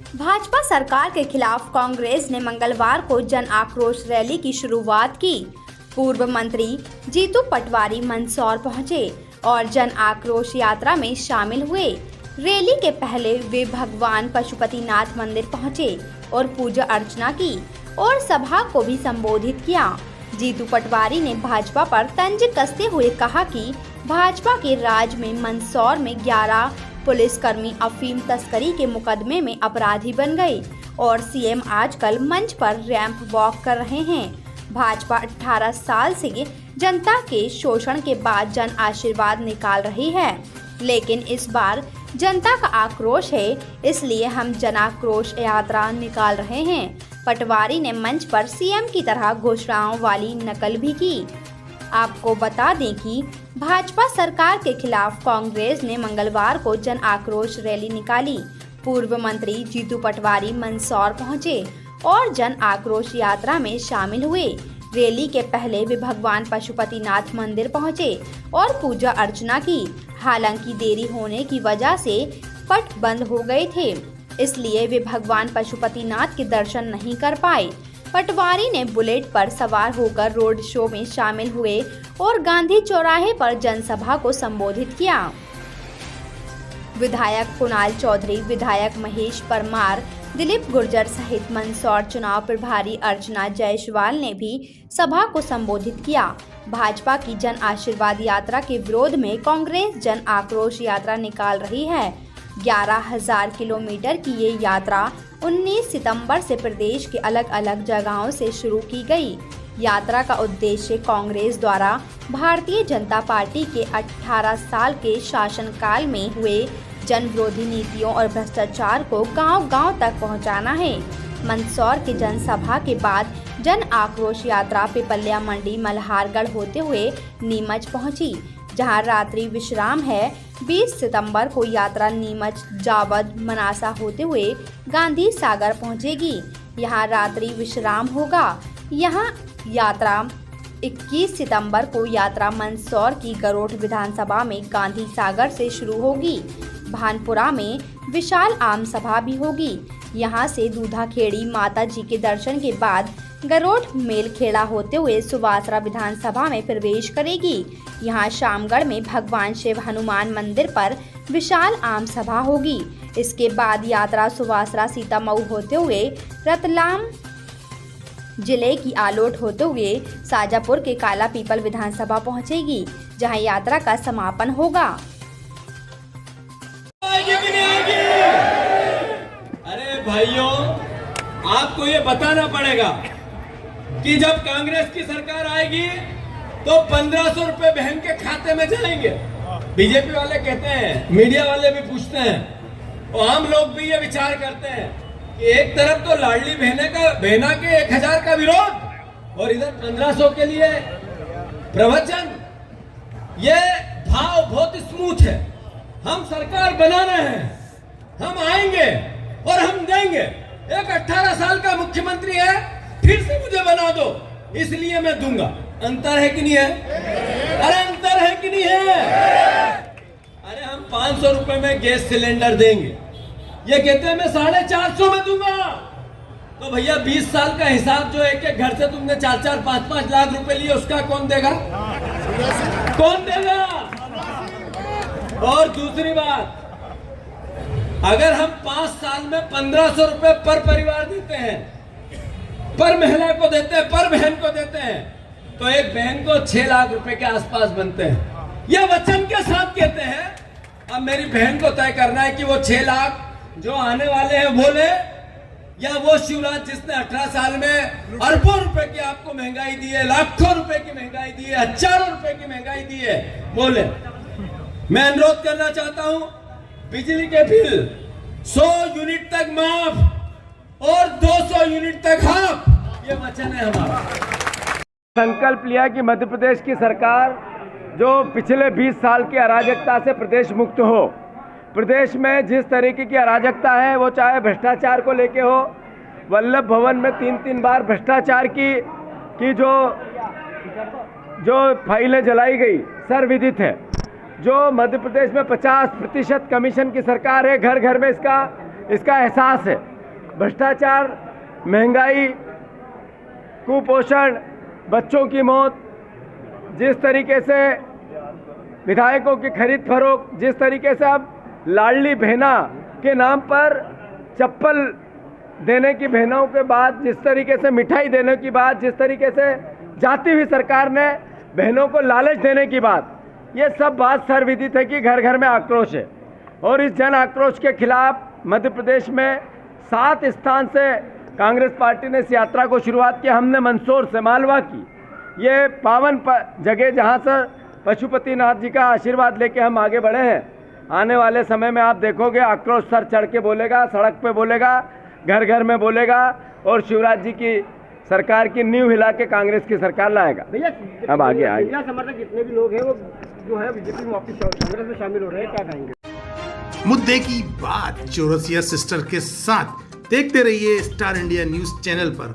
भाजपा सरकार के खिलाफ कांग्रेस ने मंगलवार को जन आक्रोश रैली की शुरुआत की। पूर्व मंत्री जीतू पटवारी मंदसौर पहुंचे और जन आक्रोश यात्रा में शामिल हुए। रैली के पहले वे भगवान पशुपतिनाथ मंदिर पहुंचे और पूजा अर्चना की और सभा को भी संबोधित किया। जीतू पटवारी ने भाजपा पर तंज कसते हुए कहा कि भाजपा के राज में मंदसौर में 11 पुलिसकर्मी अफीम तस्करी के मुकदमे में अपराधी बन गए और सीएम आजकल मंच पर रैंप वॉक कर रहे हैं। भाजपा 18 साल से जनता के शोषण के बाद जन आशीर्वाद निकाल रही है, लेकिन इस बार जनता का आक्रोश है, इसलिए हम जन आक्रोश यात्रा निकाल रहे हैं। पटवारी ने मंच पर सीएम की तरह घोषणाओं वाली नकल भी की। आपको बता दें कि भाजपा सरकार के खिलाफ कांग्रेस ने मंगलवार को जन आक्रोश रैली निकाली। पूर्व मंत्री जीतू पटवारी मंदसौर पहुंचे और जन आक्रोश यात्रा में शामिल हुए। रैली के पहले वे भगवान पशुपतिनाथ मंदिर पहुंचे और पूजा अर्चना की। हालांकि देरी होने की वजह से पट बंद हो गए थे, इसलिए वे भगवान पशुपतिनाथ के दर्शन नहीं कर पाए। पटवारी ने बुलेट पर सवार होकर रोड शो में शामिल हुए और गांधी चौराहे पर जनसभा को संबोधित किया। विधायक कुणाल चौधरी, विधायक महेश परमार, दिलीप गुर्जर सहित मंदसौर चुनाव प्रभारी अर्चना जायसवाल ने भी सभा को संबोधित किया। भाजपा की जन आशीर्वाद यात्रा के विरोध में कांग्रेस जन आक्रोश यात्रा निकाल रही है। 11,000 किलोमीटर की ये यात्रा 19 सितंबर से प्रदेश के अलग अलग जगहों से शुरू की गई। यात्रा का उद्देश्य कांग्रेस द्वारा भारतीय जनता पार्टी के 18 साल के शासनकाल में हुए जन विरोधी नीतियों और भ्रष्टाचार को गांव-गांव तक पहुंचाना है। मंदसौर के जनसभा के बाद जन आक्रोश यात्रा पिपल्या मंडी मल्हारगढ़ होते हुए नीमच पहुंची, जहां रात्रि विश्राम है। 20 सितंबर को यात्रा नीमच जावद मनासा होते हुए गांधी सागर पहुंचेगी। यहां रात्रि विश्राम होगा। यहां यात्रा 21 सितंबर को यात्रा मंदसौर की गरोठ विधानसभा में गांधी सागर से शुरू होगी। भानपुरा में विशाल आम सभा भी होगी। यहां से दूधाखेड़ी माता जी के दर्शन के बाद गरोठ मेलखेड़ा होते हुए सुवासरा विधानसभा में प्रवेश करेगी। यहां शामगढ़ में भगवान शिव हनुमान मंदिर पर विशाल आम सभा होगी। इसके बाद यात्रा सुवासरा सीतामऊ होते हुए रतलाम जिले की आलोट होते हुए साजापुर के काला पीपल विधानसभा पहुंचेगी, जहां यात्रा का समापन होगा। अरे भाइयों, आपको ये बताना पड़ेगा कि जब कांग्रेस की सरकार आएगी तो 1500 रुपए बहन के खाते में जाएंगे। बीजेपी वाले कहते हैं, मीडिया वाले भी पूछते हैं और हम लोग भी ये विचार करते हैं कि एक तरफ तो लाडली बहना के 1000 का विरोध और इधर 1500 के लिए प्रवचन। ये भाव बहुत स्मूथ है। हम सरकार बना रहे हैं, हम आएंगे और हम देंगे। एक 18 साल का मुख्यमंत्री है, फिर से मुझे बना दो, इसलिए मैं दूंगा। अंतर है कि नहीं है? अरे अंतर है कि नहीं है? अरे हम 500 रुपए में गैस सिलेंडर देंगे, ये कहते हैं मैं 450 में दूंगा। तो भैया 20 साल का हिसाब जो एक एक घर से तुमने 4-4, 5-5 लाख रुपए लिए, उसका कौन देगा? कौन देगा? और दूसरी बात, अगर हम 5 साल में 1500 रुपए पर परिवार देते हैं, पर महिला को देते हैं, पर बहन को देते हैं, तो एक बहन को 6 लाख रुपए के आसपास बनते हैं। यह वचन के साथ कहते हैं। अब मेरी बहन को तय करना है कि वो 6 लाख जो आने वाले हैं वो ले, या वो शिवराज जिसने 18 साल में अरबों रुपए की आपको महंगाई दी है, लाखों रुपए की महंगाई दी है, हजारों रुपए की महंगाई दी है, वो ले। मैं अनुरोध करना चाहता हूं, बिजली के बिल 100 यूनिट तक माफ और 200 यूनिट तक हाफ, ये वचन है हमारा। संकल्प लिया कि मध्य प्रदेश की सरकार जो पिछले 20 साल की अराजकता से प्रदेश मुक्त हो। प्रदेश में जिस तरीके की अराजकता है, वो चाहे भ्रष्टाचार को लेके हो, वल्लभ भवन में 3-3 बार भ्रष्टाचार की जो फाइलें जलाई गई सर्वविदित है। जो मध्य प्रदेश में 50% कमीशन की सरकार है, घर घर में इसका एहसास है। भ्रष्टाचार, महंगाई, कुपोषण, बच्चों की मौत, जिस तरीके से विधायकों की खरीद फरोख्त, जिस तरीके से अब लाडली बहना के नाम पर चप्पल देने की बहनों के बाद, जिस तरीके से मिठाई देने की बात, जिस तरीके से जाती हुई सरकार ने बहनों को लालच देने की बात, ये सब बात सर्वविदित है कि घर घर में आक्रोश है। और इस जन आक्रोश के खिलाफ मध्य प्रदेश में 7 स्थान से कांग्रेस पार्टी ने इस यात्रा को शुरुआत की। हमने मंदसौर से मालवा की, ये पावन जगह जहाँ से पशुपतिनाथ जी का आशीर्वाद लेके हम आगे बढ़े हैं। आने वाले समय में आप देखोगे आक्रोश सर चढ़ के बोलेगा, सड़क पे बोलेगा, घर घर में बोलेगा और शिवराज जी की सरकार की नींव हिला के कांग्रेस की सरकार लाएगा। भैया अब आगे समर्थक जितने भी लोग हैं वो जो है बीजेपी में वापस कांग्रेस में शामिल हो रहे हैं, क्या कहेंगे? मुद्दे की बात चौरसिया सिस्टर के साथ देखते रहिए स्टार इंडिया न्यूज चैनल पर।